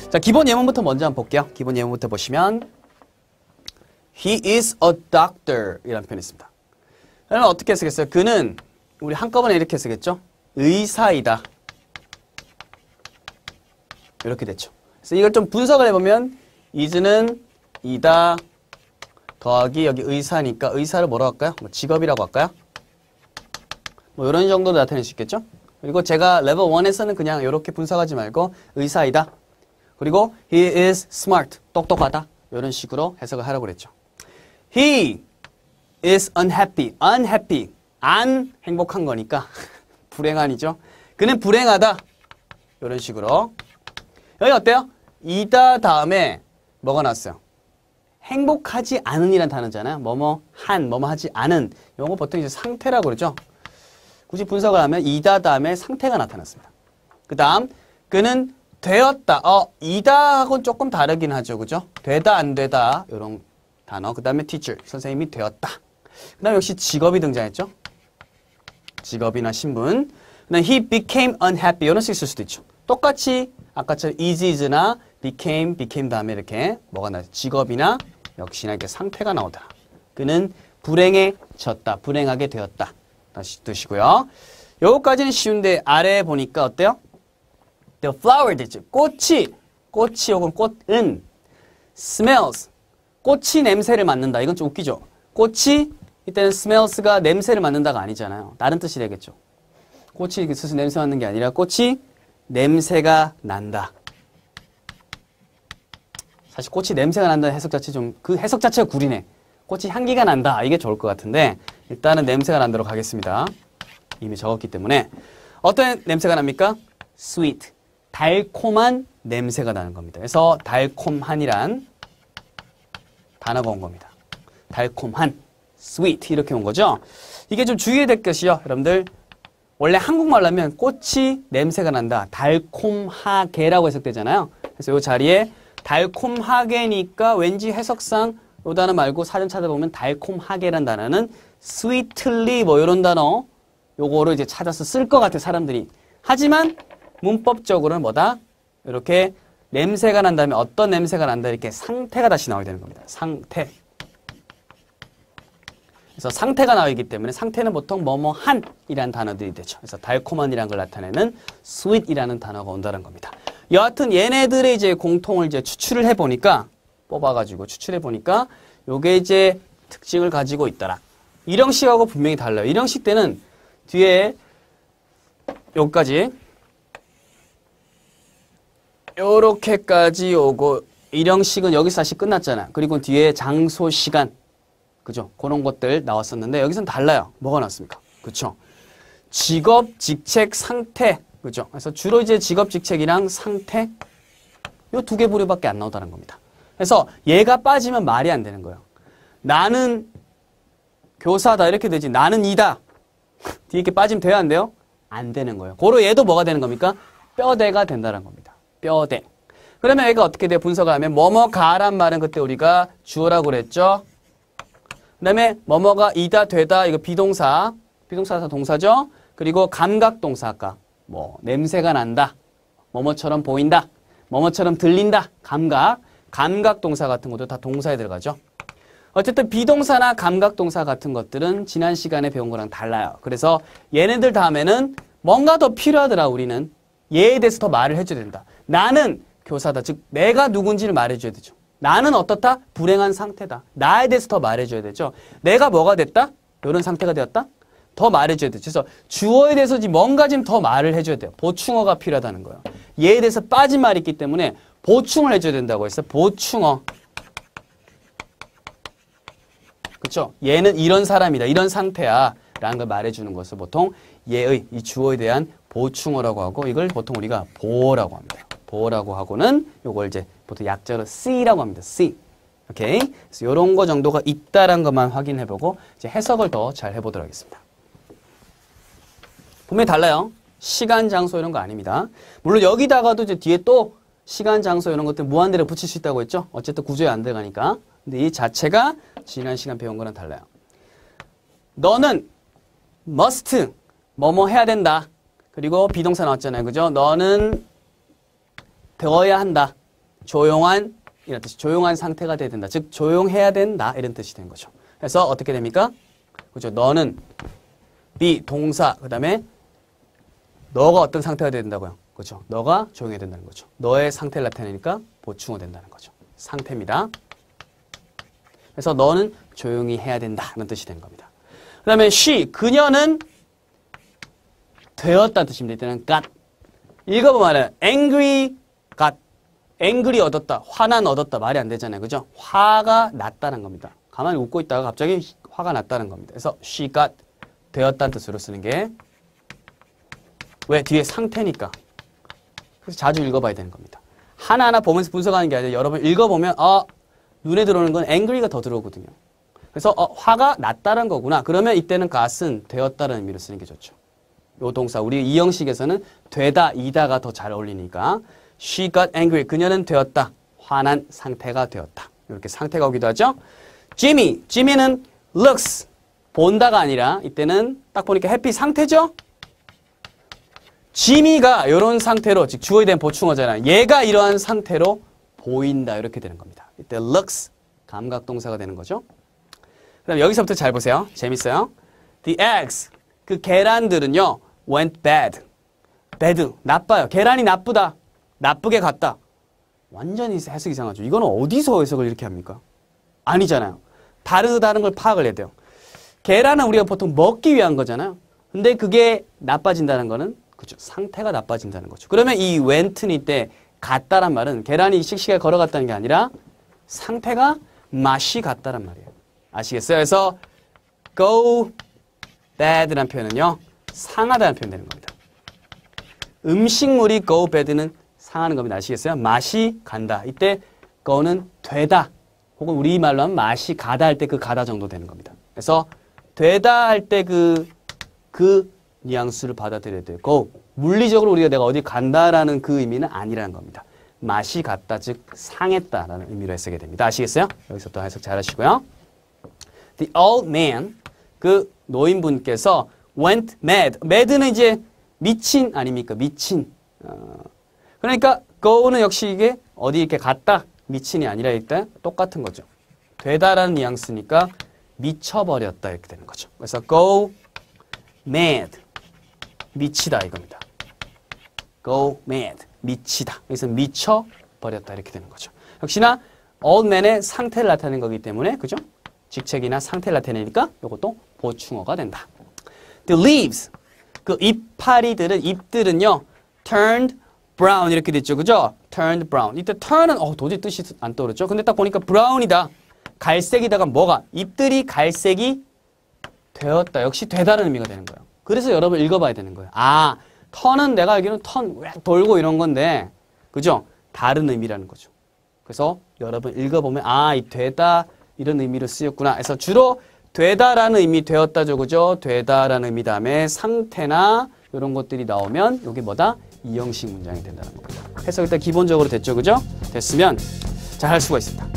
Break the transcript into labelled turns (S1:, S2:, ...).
S1: 자, 기본 예문부터 먼저 한번 볼게요. 기본 예문부터 보시면 He is a doctor 이라는 표현이 있습니다. 그러면 어떻게 쓰겠어요? 그는 우리 한꺼번에 이렇게 쓰겠죠? 의사이다. 이렇게 됐죠. 그래서 이걸 좀 분석을 해보면 is는 이다 더하기 여기 의사니까 의사를 뭐라고 할까요? 뭐 직업이라고 할까요? 뭐 이런 정도로 나타낼 수 있겠죠? 그리고 제가 레벨 1에서는 그냥 이렇게 분석하지 말고 의사이다. 그리고 he is smart. 똑똑하다. 이런 식으로 해석을 하라고 그랬죠. He is unhappy. unhappy. 안 행복한 거니까 불행한이죠. 그는 불행하다. 이런 식으로. 여기 어때요? 이다 다음에 뭐가 나왔어요? 행복하지 않은이란 단어잖아요. 뭐뭐 한, 뭐뭐 하지 않은. 이거 보통 이제 상태라고 그러죠. 굳이 분석을 하면 이다 다음에 상태가 나타났습니다. 그 다음 그는 되었다. 이다하고는 조금 다르긴 하죠. 그죠? 되다 안 되다 이런 단어. 그 다음에 teacher. 선생님이 되었다. 그 다음에 역시 직업이 등장했죠. 직업이나 신분. 그 다음에 he became unhappy. 이런 식으로 쓸 수도 있죠. 똑같이 아까처럼 is나 became 다음에 이렇게 뭐가 나죠? 직업이나 역시나 이렇게 상태가 나오더라. 그는 불행해졌다. 불행하게 되었다. 다시 뜨시고요. 요거까지는 쉬운데 아래에 보니까 어때요? The flower 됐죠. 꽃이 혹은 꽃은 smells. 꽃이 냄새를 맡는다. 이건 좀 웃기죠. 꽃이 이때는 smells가 냄새를 맡는다가 아니잖아요. 다른 뜻이 되겠죠. 꽃이 스스로 냄새 맡는 게 아니라 꽃이 냄새가 난다. 사실 꽃이 냄새가 난다는 해석 자체 그 해석 자체가 구리네. 꽃이 향기가 난다. 이게 좋을 것 같은데 일단은 냄새가 난다로 가겠습니다. 이미 적었기 때문에 어떤 냄새가 납니까? sweet. 달콤한 냄새가 나는 겁니다. 그래서 달콤한이란 단어가 온 겁니다. 달콤한, sweet 이렇게 온 거죠. 이게 좀 주의해야 될 것이요. 여러분들 원래 한국말로 하면 꽃이 냄새가 난다. 달콤하게라고 해석되잖아요. 그래서 이 자리에 달콤하게니까 왠지 해석상 이 단어 말고 사전 찾아보면 달콤하게란 단어는 sweetly 뭐 이런 단어 요거를 이제 찾아서 쓸 것 같아 사람들이. 하지만 문법적으로는 뭐다? 이렇게 냄새가 난 다음에 어떤 냄새가 난다 이렇게 상태가 다시 나와야 되는 겁니다. 상태. 그래서 상태가 나오기 때문에 상태는 보통 뭐뭐한이라는 단어들이 되죠. 그래서 달콤한이라는 걸 나타내는 sweet이라는 단어가 온다는 겁니다. 여하튼 얘네들의 이제 공통을 이제 추출을 해보니까 뽑아가지고 추출해보니까 요게 이제 특징을 가지고 있더라. 일형식하고 분명히 달라요. 일형식 때는 뒤에 요까지 요렇게까지 오고 일형식은 여기서 다시 끝났잖아. 그리고 뒤에 장소, 시간 그죠? 그런 것들 나왔었는데 여기서는 달라요. 뭐가 나왔습니까? 그쵸? 직업, 직책, 상태 그죠? 그래서 주로 이제 직업, 직책이랑 상태 요 두 개 부류밖에 안 나오다는 겁니다. 그래서 얘가 빠지면 말이 안 되는 거예요. 나는 교사다 이렇게 되지. 나는 이다. 뒤에 이렇게 빠지면 돼요? 안 돼요? 안 되는 거예요. 고로 얘도 뭐가 되는 겁니까? 뼈대가 된다는 겁니다. 뼈대. 그러면 얘가 어떻게 돼요? 분석을 하면 뭐뭐가란 말은 그때 우리가 주어라고 그랬죠. 그 다음에 뭐뭐가 이다 되다 이거 비동사. 비동사에서 동사죠. 그리고 감각동사 아까 뭐 냄새가 난다. 뭐뭐처럼 보인다. 뭐뭐처럼 들린다. 감각동사 같은 것도 다 동사에 들어가죠. 어쨌든 비동사나 감각동사 같은 것들은 지난 시간에 배운 거랑 달라요. 그래서 얘네들 다음에는 뭔가 더 필요하더라. 우리는 얘에 대해서 더 말을 해줘야 된다. 나는 교사다. 즉 내가 누군지를 말해줘야 되죠. 나는 어떻다? 불행한 상태다. 나에 대해서 더 말해줘야 되죠. 내가 뭐가 됐다? 이런 상태가 되었다? 더 말해줘야 되죠. 그래서 주어에 대해서 뭔가 좀 더 말을 해줘야 돼요. 보충어가 필요하다는 거예요. 얘에 대해서 빠진 말이 있기 때문에 보충을 해줘야 된다고 했어요. 보충어. 그쵸? 얘는 이런 사람이다. 이런 상태야. 라는 걸 말해주는 것을 보통 얘의 이 주어에 대한 보충어라고 하고 이걸 보통 우리가 보어라고 합니다. 보어라고 하고는 요걸 이제 보통 약자로 C라고 합니다. C. 오케이? 그래서 요런 거 정도가 있다라는 것만 확인해보고 이제 해석을 더 잘 해보도록 하겠습니다. 분명히 달라요. 시간, 장소 이런 거 아닙니다. 물론 여기다가도 이제 뒤에 또 시간, 장소 이런 것들 무한대로 붙일 수 있다고 했죠. 어쨌든 구조에 안 들어가니까. 근데 이 자체가 지난 시간 배운 거랑 달라요. 너는 must 뭐뭐 해야 된다. 그리고 비동사 나왔잖아요. 그죠? 너는 되어야 한다. 조용한 이런 뜻이 조용한 상태가 돼야 된다. 즉 조용해야 된다 이런 뜻이 되는 거죠. 그래서 어떻게 됩니까? 그렇죠. 너는 be 동사 그다음에 너가 어떤 상태가 돼야 된다고요? 그렇죠. 너가 조용해야 된다는 거죠. 너의 상태를 나타내니까 보충어 된다는 거죠. 상태입니다. 그래서 너는 조용히 해야 된다는 뜻이 되는 겁니다. 그 다음에 she, 그녀는 되었다는 뜻입니다. 이때는 got. 읽어보면 angry got. angry 얻었다. 화난 얻었다. 말이 안 되잖아요. 그죠? 화가 났다는 겁니다. 가만히 웃고 있다가 갑자기 화가 났다는 겁니다. 그래서 she got 되었다는 뜻으로 쓰는 게 왜? 뒤에 상태니까. 그래서 자주 읽어봐야 되는 겁니다. 하나하나 보면서 분석하는 게 아니라 여러분 읽어보면 눈에 들어오는 건 angry가 더 들어오거든요. 그래서 화가 났다는 거구나. 그러면 이때는 got은 되었다는 의미로 쓰는 게 좋죠. 요 동사 우리 이 형식에서는 되다, 이다가 더 잘 어울리니까 she got angry. 그녀는 되었다. 화난 상태가 되었다. 이렇게 상태가 오기도 하죠. Jimmy는 looks. 본다가 아니라 이때는 딱 보니까 happy 상태죠. 지미가 이런 상태로 즉 주어에 대한 보충어잖아요. 얘가 이러한 상태로 보인다 이렇게 되는 겁니다. 이때 looks 감각동사가 되는 거죠. 그다음 여기서부터 잘 보세요. 재밌어요. The eggs 그 계란들은요 went bad. bad 나빠요. 계란이 나쁘다. 나쁘게 갔다. 완전히 해석 이상하죠. 이거는 어디서 해석을 이렇게 합니까? 아니잖아요. 다르다는 걸 파악을 해야 돼요. 계란은 우리가 보통 먹기 위한 거잖아요. 근데 그게 나빠진다는 거는 그죠. 상태가 나빠진다는 거죠. 그러면 이 went는 이때 갔다란 말은 계란이 씩씩하게 걸어갔다는 게 아니라 상태가 맛이 갔다란 말이에요. 아시겠어요? 그래서 go bad라는 표현은요. 상하다는 표현 되는 겁니다. 음식물이 go bad는 상하는 겁니다. 아시겠어요? 맛이 간다. 이때 go는 되다. 혹은 우리말로 하면 맛이 가다 할 때 그 가다 정도 되는 겁니다. 그래서 되다 할 때 그 뉘앙스를 받아들여야 돼요. go. 물리적으로 우리가 내가 어디 간다라는 그 의미는 아니라는 겁니다. 맛이 갔다, 즉 상했다라는 의미로 해석이 됩니다. 아시겠어요? 여기서 또 해석 잘 하시고요. The old man, 그 노인분께서 went mad. mad는 이제 미친 아닙니까? 미친. 그러니까 go는 역시 이게 어디 이렇게 갔다, 미친이 아니라 일단 똑같은 거죠. 되다라는 뉘앙스니까 미쳐버렸다 이렇게 되는 거죠. 그래서 go mad. 미치다 이겁니다. go mad. 미치다. 그래서 미쳐버렸다 이렇게 되는 거죠. 역시나 old man의 상태를 나타내는 거기 때문에 그죠? 직책이나 상태를 나타내니까 이것도 보충어가 된다. The leaves. 그 이파리들은 잎들은요. turned brown 이렇게 됐죠. 그죠? turned brown. 이때 turn은 도저히 뜻이 안 떠오르죠. 근데 딱 보니까 brown이다. 갈색이다가 뭐가? 잎들이 갈색이 되었다. 역시 되다는 의미가 되는 거예요. 그래서 여러분 읽어봐야 되는 거예요. 턴은 내가 알기로는 턴 왜 돌고 이런 건데 그죠? 다른 의미라는 거죠. 그래서 여러분 읽어보면 이 되다 이런 의미로 쓰였구나. 그래서 주로 되다라는 의미 되었다죠. 그죠? 되다라는 의미 다음에 상태나 이런 것들이 나오면 이게 뭐다? 이 형식 문장이 된다는 겁니다. 해석 일단 기본적으로 됐죠. 그죠? 됐으면 잘 할 수가 있습니다.